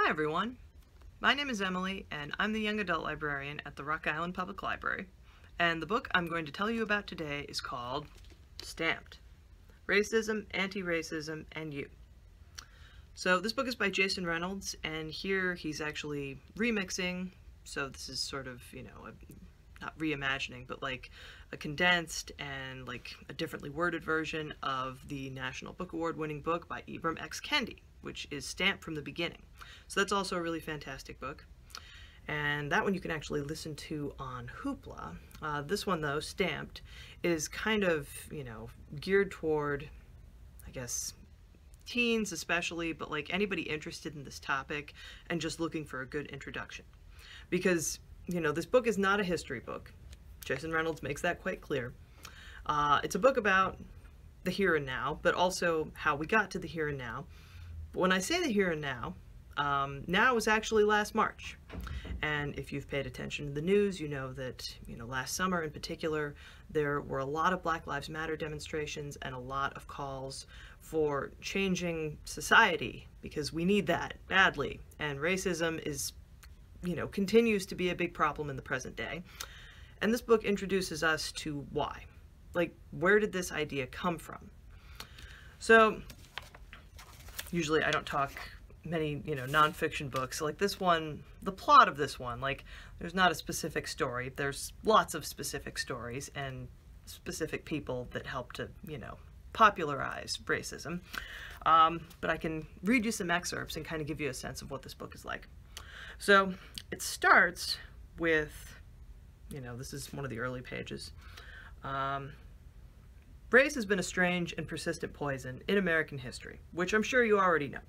Hi everyone, my name is Emily and I'm the Young Adult Librarian at the Rock Island Public Library, and the book I'm going to tell you about today is called Stamped: Racism, Anti-Racism, and You. So this book is by Jason Reynolds, and here he's actually remixing, so this is sort of, not reimagining, but like a condensed and like a differently worded version of the National Book Award winning book by Ibram X. Kendi, which is Stamped from the Beginning. So that's also a really fantastic book. And that one you can actually listen to on Hoopla. This one though, Stamped, is kind of, geared toward, I guess, teens especially, but like anybody interested in this topic and just looking for a good introduction. Because, this book is not a history book. Jason Reynolds makes that quite clear. It's a book about the here and now, but also how we got to the here and now. But when I say the here and now, now was actually last March. And if you've paid attention to the news, you know that, last summer in particular, there were a lot of Black Lives Matter demonstrations and a lot of calls for changing society, because we need that badly. And racism is, continues to be a big problem in the present day. And this book introduces us to why. Like, where did this idea come from? So, usually I don't talk many, nonfiction books. Like this one, the plot of this one, like, there's not a specific story. There's lots of specific stories and specific people that help to, popularize racism. But I can read you some excerpts and kind of give you a sense of what this book is like. So, it starts with, this is one of the early pages. Race has been a strange and persistent poison in American history, which I'm sure you already know.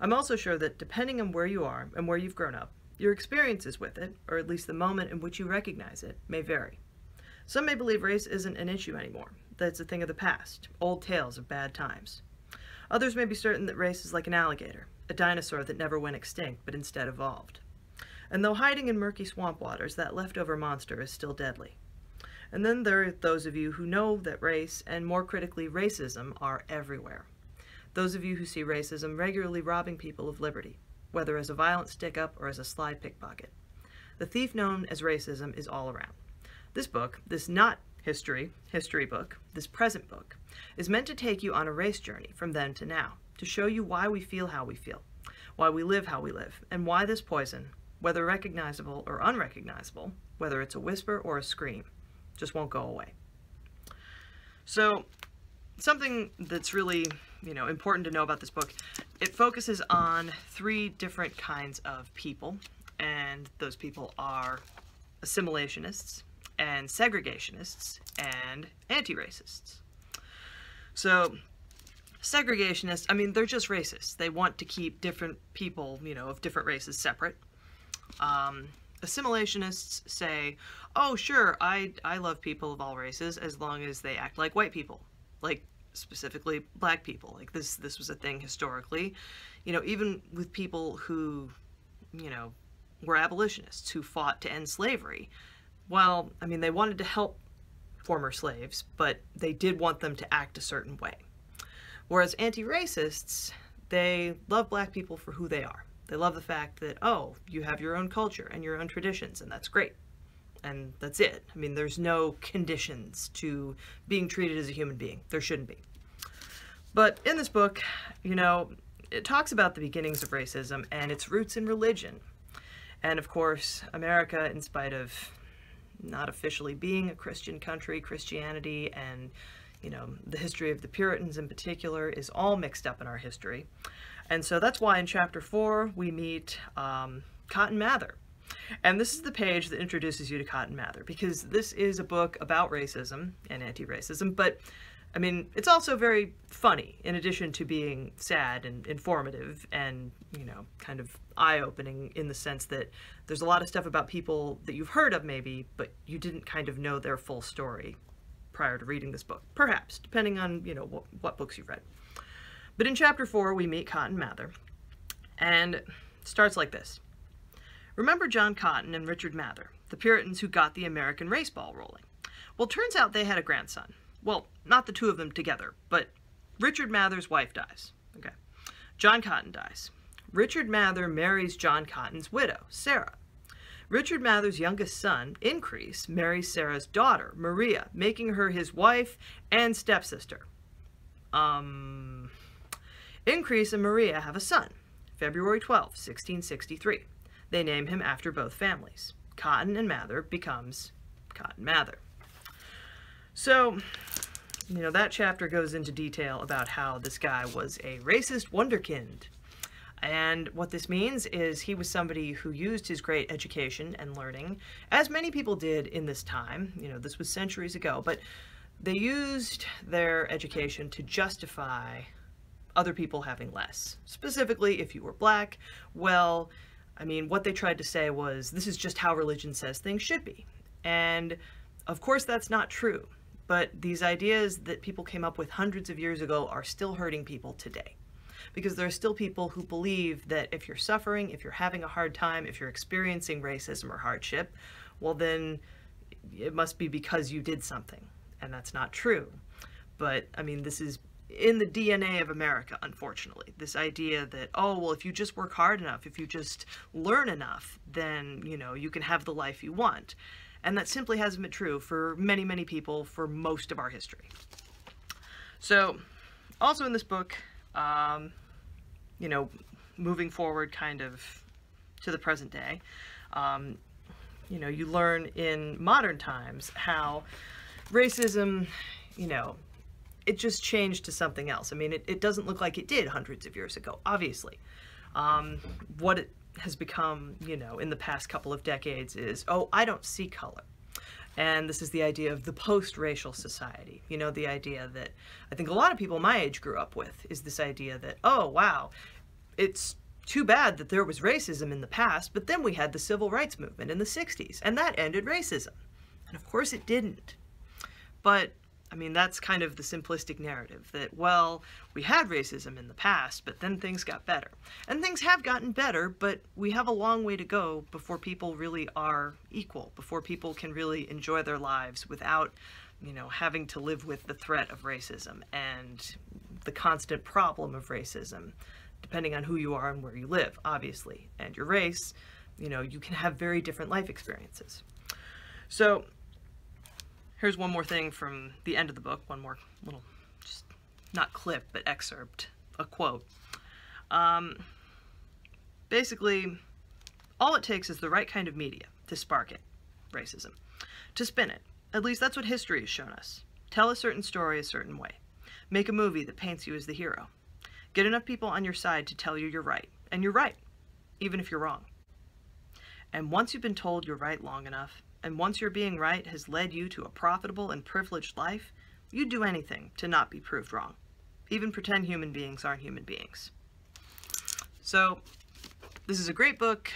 I'm also sure that depending on where you are and where you've grown up, your experiences with it, or at least the moment in which you recognize it, may vary. Some may believe race isn't an issue anymore, that it's a thing of the past, old tales of bad times. Others may be certain that race is like an alligator, a dinosaur that never went extinct but instead evolved. And though hiding in murky swamp waters, that leftover monster is still deadly. And then there are those of you who know that race, and more critically racism, are everywhere. Those of you who see racism regularly robbing people of liberty, whether as a violent stick-up or as a sly pickpocket. The thief known as racism is all around. This book, this not history book, this present book, is meant to take you on a race journey from then to now, to show you why we feel how we feel, why we live how we live, and why this poison, whether recognizable or unrecognizable, whether it's a whisper or a scream, just won't go away. So, something that's really, important to know about this book, it focuses on 3 different kinds of people, and those people are assimilationists, and segregationists, and anti-racists. So, segregationists, they're just racists. They want to keep different people, of different races separate. Assimilationists say, oh sure, I love people of all races as long as they act like white people, like specifically black people. Like this was a thing historically, even with people who, were abolitionists, who fought to end slavery. Well, they wanted to help former slaves, but they did want them to act a certain way. Whereas anti-racists, they love black people for who they are. They love the fact that, oh, you have your own culture and your own traditions, and that's great. And that's it. There's no conditions to being treated as a human being. There shouldn't be. But in this book, it talks about the beginnings of racism and its roots in religion. And of course, America, in spite of not officially being a Christian country, Christianity and, the history of the Puritans in particular is all mixed up in our history. And so that's why in chapter 4 we meet Cotton Mather. And this is the page that introduces you to Cotton Mather, because this is a book about racism and anti-racism, but it's also very funny, in addition to being sad and informative and, kind of eye-opening in the sense that there's a lot of stuff about people that you've heard of maybe, but you didn't kind of know their full story prior to reading this book. Perhaps, depending on, what books you've read. But in chapter 4, we meet Cotton Mather, and it starts like this. Remember John Cotton and Richard Mather, the Puritans who got the American race ball rolling? Well, turns out they had a grandson. Well, not the two of them together, but Richard Mather's wife dies. Okay. John Cotton dies. Richard Mather marries John Cotton's widow, Sarah. Richard Mather's youngest son, Increase, marries Sarah's daughter, Maria, making her his wife and stepsister. Increase and Maria have a son, February 12, 1663. They name him after both families. Cotton and Mather becomes Cotton Mather. So, that chapter goes into detail about how this guy was a racist wunderkind. And what this means is he was somebody who used his great education and learning, as many people did in this time. This was centuries ago, but they used their education to justify other people having less. Specifically, if you were black, well, what they tried to say was, this is just how religion says things should be. And of course that's not true, but these ideas that people came up with hundreds of years ago are still hurting people today. Because there are still people who believe that if you're suffering, if you're having a hard time, if you're experiencing racism or hardship, well then it must be because you did something. And that's not true. But, this is in the DNA of America, unfortunately. This idea that, oh, well, if you just work hard enough, if you just learn enough, then, you can have the life you want. And that simply hasn't been true for many, many people for most of our history. So, also in this book, moving forward kind of to the present day, you learn in modern times how racism, it just changed to something else. It doesn't look like it did hundreds of years ago, obviously. What it has become, in the past couple of decades is, oh, I don't see color. And this is the idea of the post-racial society. The idea that I think a lot of people my age grew up with is this idea that, oh, wow, it's too bad that there was racism in the past, but then we had the civil rights movement in the 60s, and that ended racism. And of course it didn't. But that's kind of the simplistic narrative that, well, we had racism in the past, but then things got better. And things have gotten better, but we have a long way to go before people really are equal, before people can really enjoy their lives without, having to live with the threat of racism and the constant problem of racism, depending on who you are and where you live, obviously, and your race. You can have very different life experiences. So, here's one more thing from the end of the book, one more little, just not clip, but excerpt, a quote. Basically, all it takes is the right kind of media to spark it, racism, to spin it. At least that's what history has shown us. Tell a certain story a certain way. Make a movie that paints you as the hero. Get enough people on your side to tell you you're right, and you're right, even if you're wrong. And once you've been told you're right long enough, and once your being right has led you to a profitable and privileged life, you'd do anything to not be proved wrong. Even pretend human beings aren't human beings. So, this is a great book,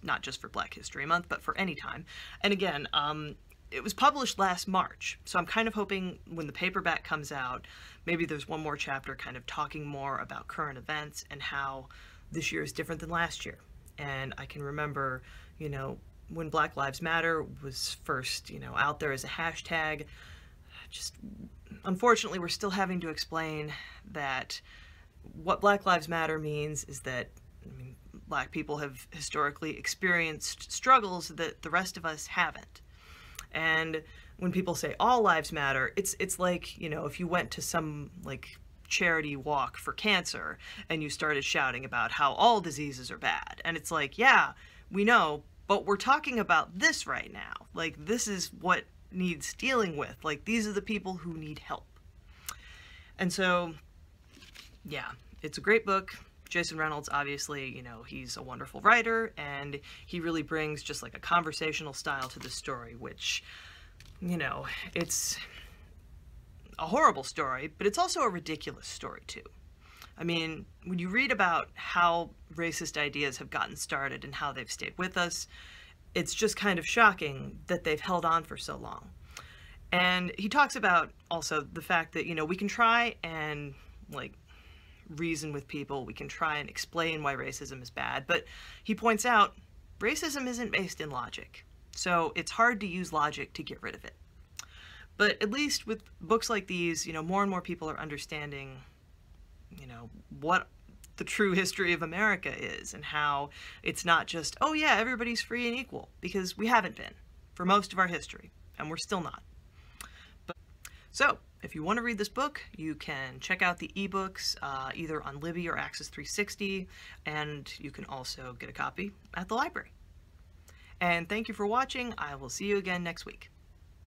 not just for Black History Month, but for any time. And again, it was published last March, so I'm kind of hoping when the paperback comes out, maybe there's one more chapter kind of talking more about current events and how this year is different than last year. And I can remember, when Black Lives Matter was first, out there as a hashtag, unfortunately, we're still having to explain that what Black Lives Matter means is that, Black people have historically experienced struggles that the rest of us haven't. And when people say all lives matter, it's like, if you went to some, charity walk for cancer and you started shouting about how all diseases are bad. And it's like, yeah, we know, but we're talking about this right now. This is what needs dealing with. These are the people who need help. And so, yeah, it's a great book. Jason Reynolds, obviously, he's a wonderful writer, and he really brings just a conversational style to the story, which, it's a horrible story, but it's also a ridiculous story, too. When you read about how racist ideas have gotten started and how they've stayed with us, it's just kind of shocking that they've held on for so long. And he talks about also the fact that, we can try and, reason with people, we can try and explain why racism is bad, but he points out racism isn't based in logic, so it's hard to use logic to get rid of it. But at least with books like these, more and more people are understanding what the true history of America is, and how it's not just, oh yeah, everybody's free and equal, because we haven't been for most of our history, and we're still not. So, if you want to read this book, you can check out the ebooks either on Libby or Access 360, and you can also get a copy at the library. And thank you for watching. I will see you again next week.